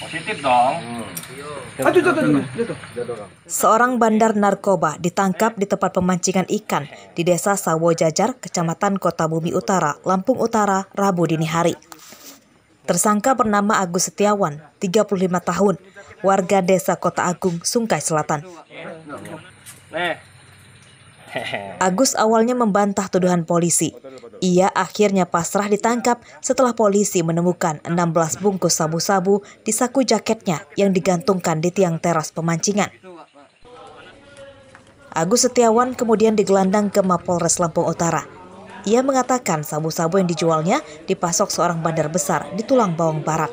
Positif dong. Seorang bandar narkoba ditangkap di tempat pemancingan ikan di Desa Sawojajar, Kecamatan Kota Bumi Utara, Lampung Utara, Rabu dini hari. Tersangka bernama Agus Setiawan, 35 tahun, warga Desa Kota Agung, Sungkai Selatan. Agus awalnya membantah tuduhan polisi. Ia akhirnya pasrah ditangkap setelah polisi menemukan 16 bungkus sabu-sabu di saku jaketnya yang digantungkan di tiang teras pemancingan. Agus Setiawan kemudian digelandang ke Mapolres Lampung Utara. Ia mengatakan sabu-sabu yang dijualnya dipasok seorang bandar besar di Tulang Bawang Barat.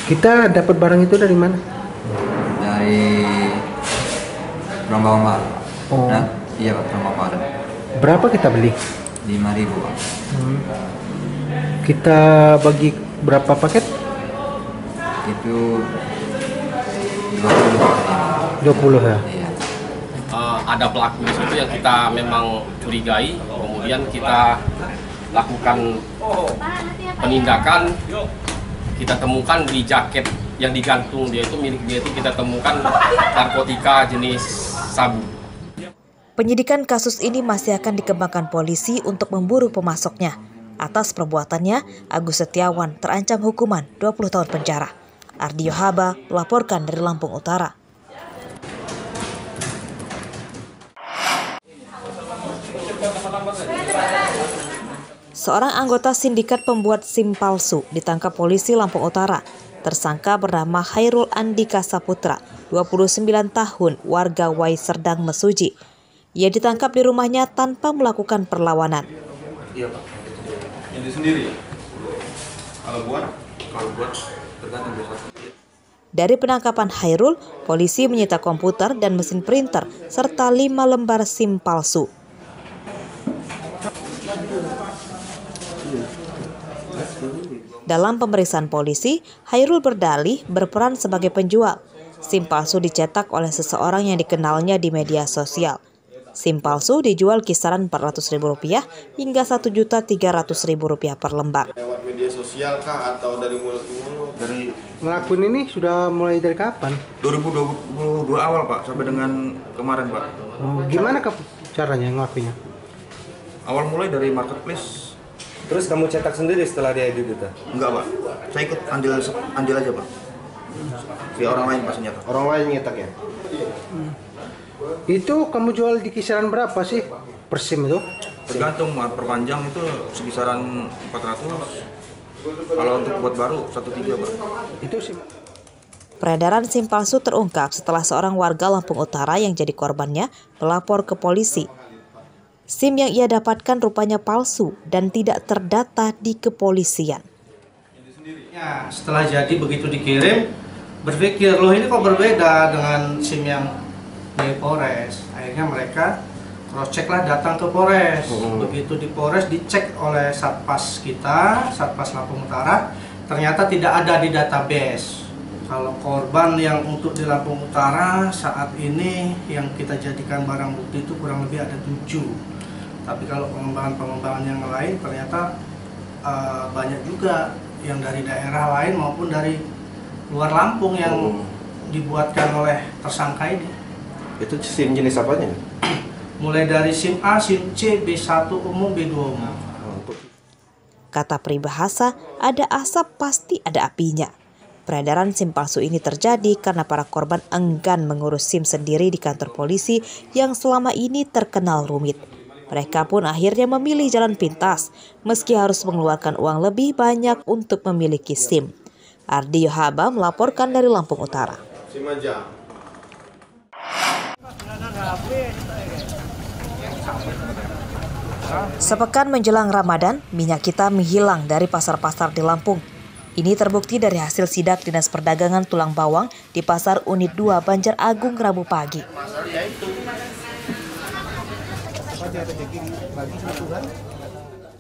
Kita dapat barang itu dari mana? Dari Tulang Bawang Barat. Oh. Nah, iya Pak, Tulang Bawang Barat. Berapa kita beli? 5.000 Pak. Kita bagi berapa paket? Itu 20 Pak. 20 ya? Iya. Ada pelaku di situ yang kita memang curigai, kemudian kita lakukan penindakan. Kita temukan di jaket yang digantung dia itu, milik dia itu kita temukan narkotika jenis sabu. Penyidikan kasus ini masih akan dikembangkan polisi untuk memburu pemasoknya. Atas perbuatannya, Agus Setiawan terancam hukuman 20 tahun penjara. Ardi Yohaba melaporkan dari Lampung Utara. Seorang anggota sindikat pembuat SIM palsu ditangkap polisi Lampung Utara. Tersangka bernama Hairul Andika Saputra, 29 tahun, warga Wai Serdang, Mesuji. Ia ditangkap di rumahnya tanpa melakukan perlawanan. Iya Pak, ini sendiri ya? Kalau buat tergantung besok. Dari penangkapan Hairul, polisi menyita komputer dan mesin printer serta 5 lembar SIM palsu. Dalam pemeriksaan polisi, Hairul berdalih berperan sebagai penjual. SIM palsu dicetak oleh seseorang yang dikenalnya di media sosial. SIM palsu dijual kisaran Rp400.000 hingga Rp1.300.000 per lembar. Lewat media sosial kah atau dari mulut ke mulut? Dari ngelakuin ini sudah mulai dari kapan? 2022 awal Pak, sampai dengan kemarin Pak. Gimana caranya ngelakuinnya? Awal mulai dari marketplace. Terus kamu cetak sendiri setelah dia edit itu? Enggak Pak, saya ikut andil aja Pak. Via orang lain Pak ternyata. Orang lain nyetak ya? Itu kamu jual di kisaran berapa sih per SIM itu? Tergantung perpanjang itu sekisaran 400. Kalau untuk buat baru 1.3 Pak. Itu SIM. Peredaran SIM palsu terungkap setelah seorang warga Lampung Utara yang jadi korbannya melapor ke polisi. SIM yang ia dapatkan rupanya palsu dan tidak terdata di kepolisian. Ya, setelah jadi begitu dikirim, berpikir loh ini kok berbeda dengan SIM yang di Polres. Akhirnya mereka cross check lah, datang ke Polres. Begitu di Polres dicek oleh Satpas kita, Satpas Lampung Utara, ternyata tidak ada di database. Kalau korban yang untuk di Lampung Utara saat ini yang kita jadikan barang bukti itu kurang lebih ada 7. Tapi kalau pengembangan yang lain ternyata banyak juga yang dari daerah lain maupun dari luar Lampung yang dibuatkan oleh tersangka ini. Itu SIM jenis apanya? Mulai dari SIM A, SIM C, B1 umum, B2 umum. Kata peribahasa, ada asap pasti ada apinya. Peredaran SIM palsu ini terjadi karena para korban enggan mengurus SIM sendiri di kantor polisi yang selama ini terkenal rumit. Mereka pun akhirnya memilih jalan pintas, meski harus mengeluarkan uang lebih banyak untuk memiliki SIM. Ardi Yohaba melaporkan dari Lampung Utara. SIM aja. Sepekan menjelang Ramadan, minyak kita menghilang dari pasar-pasar di Lampung. Ini terbukti dari hasil sidak Dinas Perdagangan Tulang Bawang di Pasar Unit 2 Banjar Agung Rabu pagi.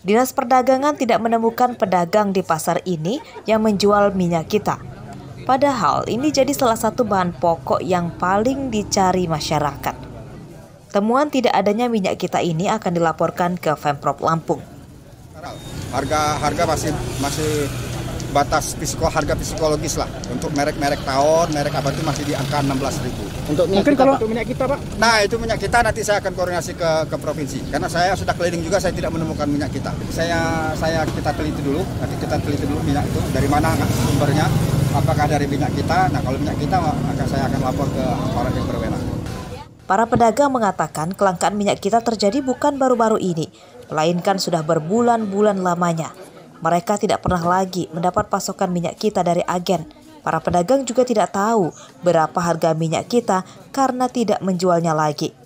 Dinas Perdagangan tidak menemukan pedagang di pasar ini yang menjual minyak kita. Padahal ini jadi salah satu bahan pokok yang paling dicari masyarakat. Temuan tidak adanya minyak kita ini akan dilaporkan ke Pemprov Lampung. Harga masih batas harga psikologis lah. Untuk merek-merek tawon, merek apa itu masih di angka 16.000. Untuk minyak kita, Pak? Nah, itu minyak kita nanti saya akan koordinasi ke provinsi. Karena saya sudah keliling juga, saya tidak menemukan minyak kita. Kita teliti dulu, nanti kita teliti dulu minyak itu dari mana sumbernya. Apakah dari minyak kita? Nah, kalau minyak kita saya akan lapor ke aparat yang berwenang. Para pedagang mengatakan kelangkaan minyak kita terjadi bukan baru-baru ini, melainkan sudah berbulan-bulan lamanya. Mereka tidak pernah lagi mendapat pasokan minyak kita dari agen. Para pedagang juga tidak tahu berapa harga minyak kita karena tidak menjualnya lagi.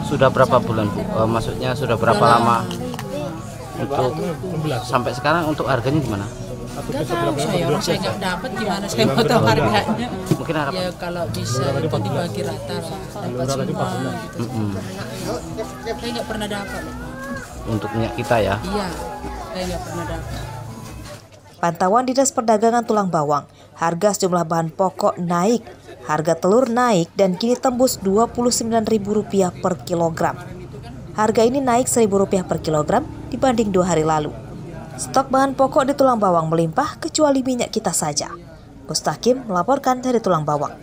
Sudah berapa bulan, Bu? Maksudnya sudah berapa lama? Untuk sampai sekarang untuk harganya gimana? Nggak tahu saya nggak dapat, gimana saya mau tahu harganya. Mungkin harap ya kalau bisa itu dibagi rata lah, dapat semua gitu. Saya nggak pernah dapat loh. Untuk minyak kita ya? Iya, saya nggak pernah dapat. Pantauan Dinas Perdagangan Tulang Bawang, harga sejumlah bahan pokok naik, harga telur naik dan kini tembus Rp29.000 per kilogram. Harga ini naik Rp1.000 per kilogram dibanding 2 hari lalu. Stok bahan pokok di Tulang Bawang melimpah kecuali minyak kita saja. Mustaqim melaporkan dari Tulang Bawang.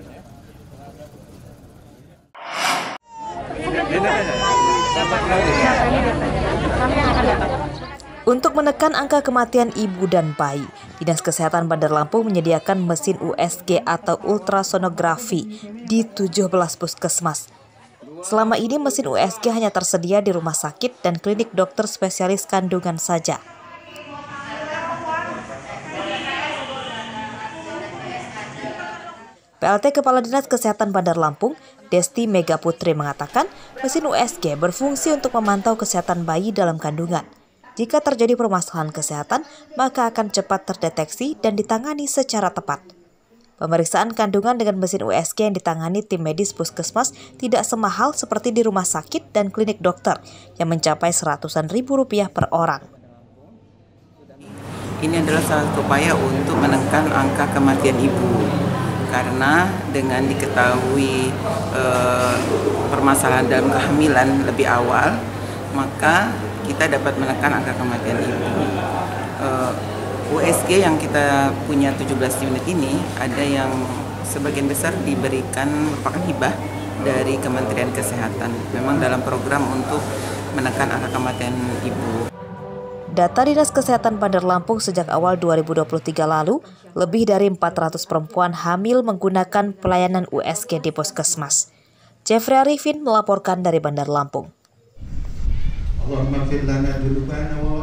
Untuk menekan angka kematian ibu dan bayi, Dinas Kesehatan Bandar Lampung menyediakan mesin USG atau ultrasonografi di 17 puskesmas. Selama ini mesin USG hanya tersedia di rumah sakit dan klinik dokter spesialis kandungan saja. PLT Kepala Dinas Kesehatan Bandar Lampung, Desti Mega Putri mengatakan mesin USG berfungsi untuk memantau kesehatan bayi dalam kandungan. Jika terjadi permasalahan kesehatan, maka akan cepat terdeteksi dan ditangani secara tepat. Pemeriksaan kandungan dengan mesin USG yang ditangani tim medis puskesmas tidak semahal seperti di rumah sakit dan klinik dokter yang mencapai ratusan ribu rupiah per orang. Ini adalah salah satu upaya untuk menekan angka kematian ibu. Karena dengan diketahui permasalahan dalam kehamilan lebih awal, maka kita dapat menekan angka kematian ibu. USG yang kita punya 17 unit ini, ada yang sebagian besar diberikan merupakan hibah dari Kementerian Kesehatan. Memang dalam program untuk menekan angka kematian ibu. Data Dinas Kesehatan Bandar Lampung sejak awal 2023 lalu, lebih dari 400 perempuan hamil menggunakan pelayanan USG di puskesmas. Jeffrey Arifin melaporkan dari Bandar Lampung. Allahumma fir lana dzunubana wa